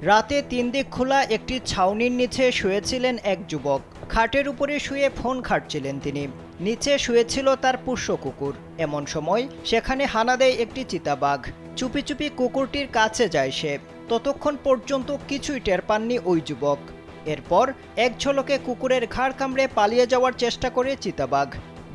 রাতে ৩ দিক খোলা একটি ছাউনির নিচে শুয়েছিলেন এক যুবক। খাটের উপরে শুয়ে ফোন ঘাঁটছিলেন তিনি। নিচে শুয়েছিল তার পোষ্য কুকুর। এমন সময় সেখানে হানা দেয় একটি চিতাবাঘ। চুপি চুপি কুকুরটির কাছে যায় সে। ততক্ষণ পর্যন্ত কিছুই টের পাননি ওই যুবক। এরপর এক ঝলকে কুকুরের ঘাড় কামড়ে পালিয়ে যাওয়ার চেষ্টা করে চিতাবাঘ।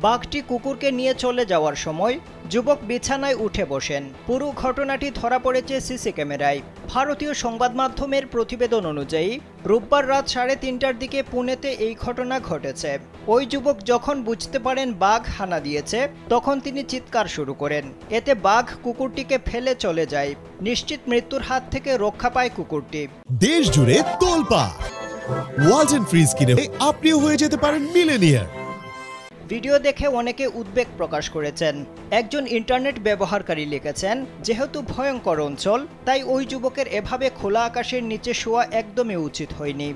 বাঘটি কুকুরকে নিয়ে চলে যাওয়ার সময় যুবক বিছানায় উঠে বসেন। পুরো ঘটনাটি ধরা পড়েছে সিসি ক্যামেরায়। ভারতীয় সংবাদ মাধ্যমের প্রতিবেদন অনুযায়ী রোববার রাত 3:30টার দিকে পুনেতে এই ঘটনা ঘটেছে। ওই যুবক যখন বুঝতে পারেন বাঘ হানা দিয়েছে, তখন তিনি চিৎকার শুরু করেন। এতে বাঘ কুকুরটিকে ফেলে চলে যায়। নিশ্চিত মৃত্যুর হাত থেকে রক্ষা পায় কুকুরটি। দেশ জুড়ে তোলপাড় ওয়ালটন ফ্রিজ কিনে আপনিও হয়ে যেতে পারেন মিলেনিয়ার। ভিডিও দেখে অনেকে উদ্বেগ প্রকাশ করেছেন। একজন ইন্টারনেট ব্যবহারকারী লিখেছেন, যেহেতু ভয়ঙ্কর অঞ্চল, তাই ওই যুবকের এভাবে খোলা আকাশের নিচে শোয়া একদমই উচিত হয়নি।